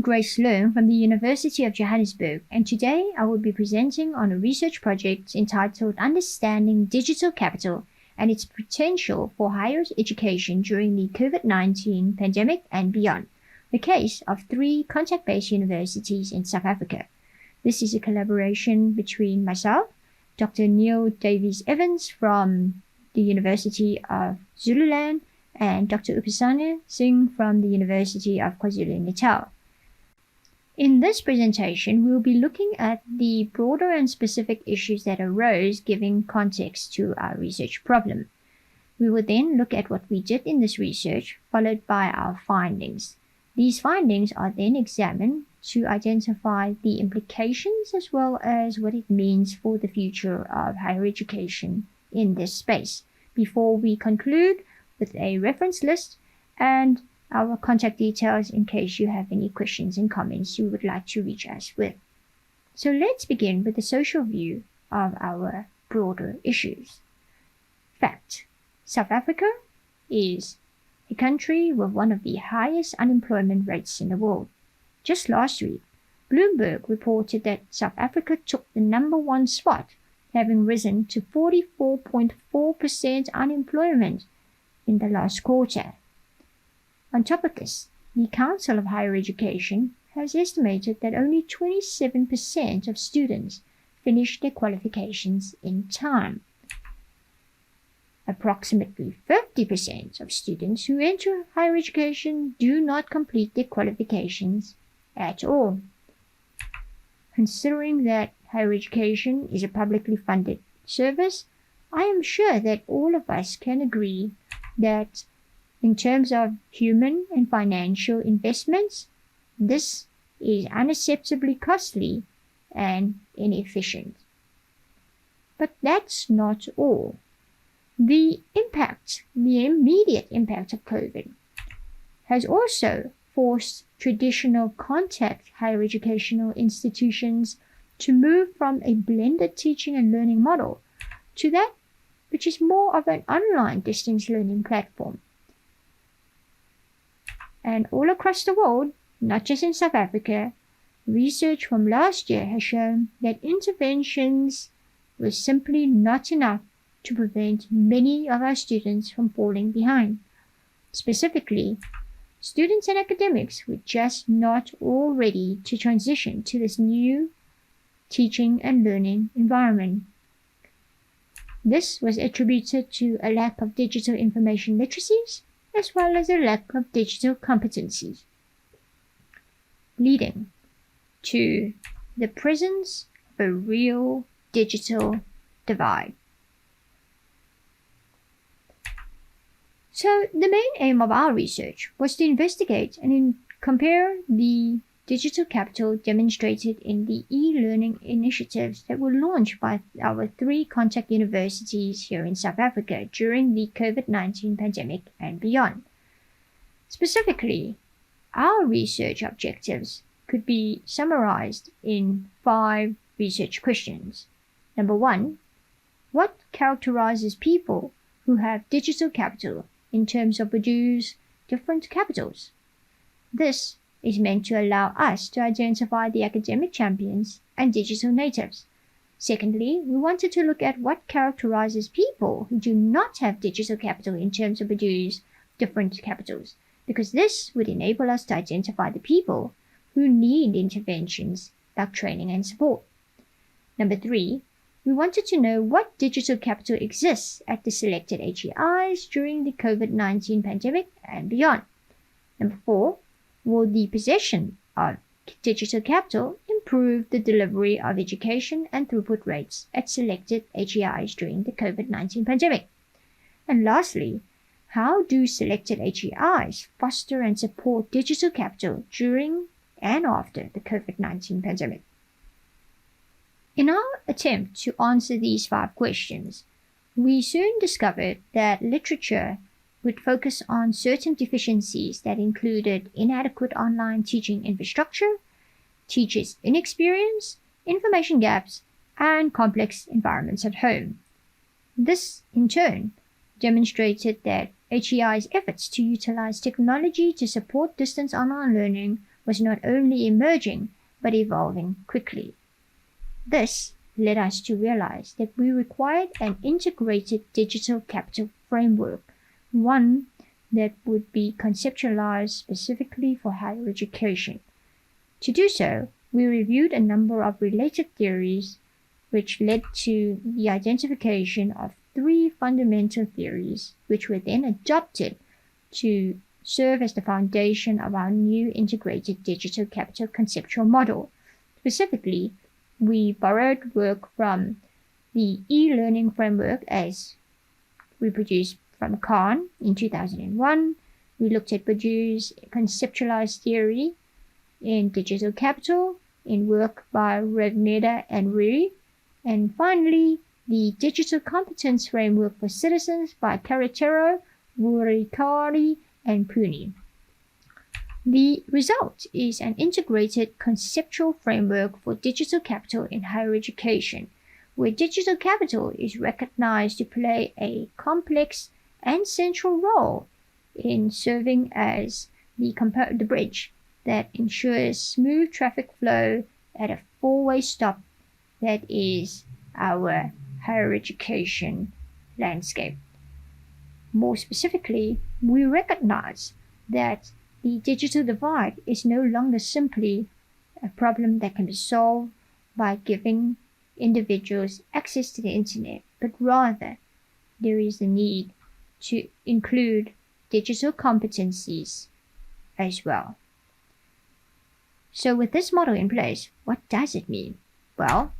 I'm Grace Leung from the University of Johannesburg, and today I will be presenting on a research project entitled Understanding Digital Capital and its Potential for Higher Education During the COVID-19 Pandemic and Beyond, the case of 3 contact-based universities in South Africa. This is a collaboration between myself, Dr. Neil Davies Evans from the University of Zululand, and Dr. Upasana Singh from the University of KwaZulu-Natal. In this presentation, we will be looking at the broader and specific issues that arose, giving context to our research problem. We will then look at what we did in this research, followed by our findings. These findings are then examined to identify the implications as well as what it means for the future of higher education in this space, before we conclude with a reference list and our contact details in case you have any questions and comments you would like to reach us with. So let's begin with the social view of our broader issues. Fact: South Africa is a country with one of the highest unemployment rates in the world. Just last week, Bloomberg reported that South Africa took the #1 spot, having risen to 44.4% unemployment in the last quarter. On top of this, the Council of Higher Education has estimated that only 27% of students finish their qualifications in time. Approximately 50% of students who enter higher education do not complete their qualifications at all. Considering that higher education is a publicly funded service, I am sure that all of us can agree that in terms of human and financial investments, this is unacceptably costly and inefficient. But that's not all. The immediate impact of COVID has also forced traditional contact higher educational institutions to move from a blended teaching and learning model to that which is more of an online distance learning platform. And all across the world, not just in South Africa, research from last year has shown that interventions were simply not enough to prevent many of our students from falling behind. Specifically, students and academics were just not all ready to transition to this new teaching and learning environment. This was attributed to a lack of digital information literacies, as well as a lack of digital competencies, leading to the presence of a real digital divide. So the main aim of our research was to investigate and compare the digital capital demonstrated in the e-learning initiatives that were launched by our 3 contact universities here in South Africa during the COVID-19 pandemic and beyond. Specifically, our research objectives could be summarized in 5 research questions. Number 1, what characterizes people who have digital capital in terms of Bourdieu's different capitals? This is meant to allow us to identify the academic champions and digital natives. Secondly, we wanted to look at what characterizes people who do not have digital capital in terms of Bourdieu's different capitals, because this would enable us to identify the people who need interventions like training and support. Number 3, we wanted to know what digital capital exists at the selected HEIs during the COVID-19 pandemic and beyond. Number 4, will the possession of digital capital improve the delivery of education and throughput rates at selected HEIs during the COVID-19 pandemic? And lastly, how do selected HEIs foster and support digital capital during and after the COVID-19 pandemic? In our attempt to answer these 5 questions, we soon discovered that literature would focus on certain deficiencies that included inadequate online teaching infrastructure, teachers' inexperience, information gaps, and complex environments at home. This, in turn, demonstrated that HEI's efforts to utilize technology to support distance online learning was not only emerging, but evolving quickly. This led us to realize that we required an integrated digital capital framework, one that would be conceptualized specifically for higher education. To do so, we reviewed a number of related theories, which led to the identification of 3 fundamental theories, which were then adopted to serve as the foundation of our new integrated digital capital conceptual model. Specifically, we borrowed work from the e-learning framework as reproduced from Kahn in 2001. We looked at Bourdieu's conceptualized theory in digital capital in work by Revneda and Rui. And finally, the digital competence framework for citizens by Carretero, Vurikari, and Puni. The result is an integrated conceptual framework for digital capital in higher education, where digital capital is recognized to play a complex and central role in serving as the bridge that ensures smooth traffic flow at a 4-way stop that is our higher education landscape. More specifically, we recognize that the digital divide is no longer simply a problem that can be solved by giving individuals access to the internet, but rather there is a need to include digital competencies as well. So with this model in place, what does it mean? Well,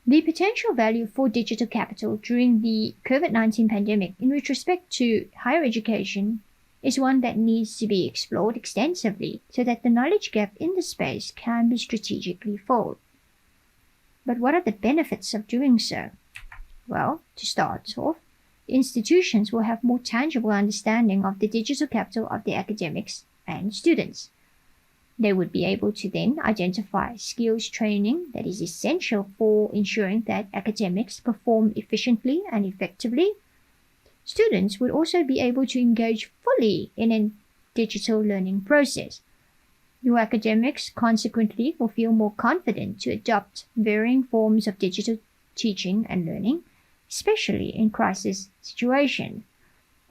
the potential value for digital capital during the COVID-19 pandemic in retrospect to higher education is one that needs to be explored extensively so that the knowledge gap in the space can be strategically filled. But what are the benefits of doing so? Well, to start off, institutions will have more tangible understanding of the digital capital of the academics and students. They would be able to then identify skills training that is essential for ensuring that academics perform efficiently and effectively. Students would also be able to engage fully in a digital learning process. Your academics consequently will feel more confident to adopt varying forms of digital teaching and learning, especially in crisis situations.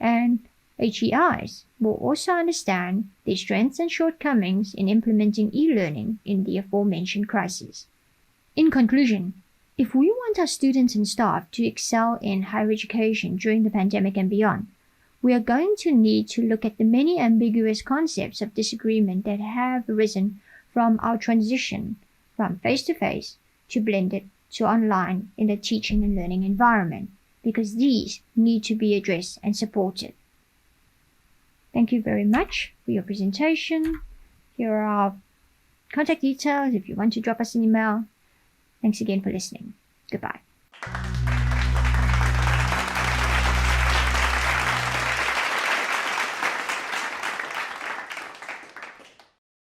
And HEIs will also understand the strengths and shortcomings in implementing e-learning in the aforementioned crisis. In conclusion, if we want our students and staff to excel in higher education during the pandemic and beyond, we are going to need to look at the many ambiguous concepts of disagreement that have arisen from our transition from face-to-face to blended to online in the teaching and learning environment, because these need to be addressed and supported. Thank you very much for your presentation. Here are our contact details if you want to drop us an email. Thanks again for listening. Goodbye.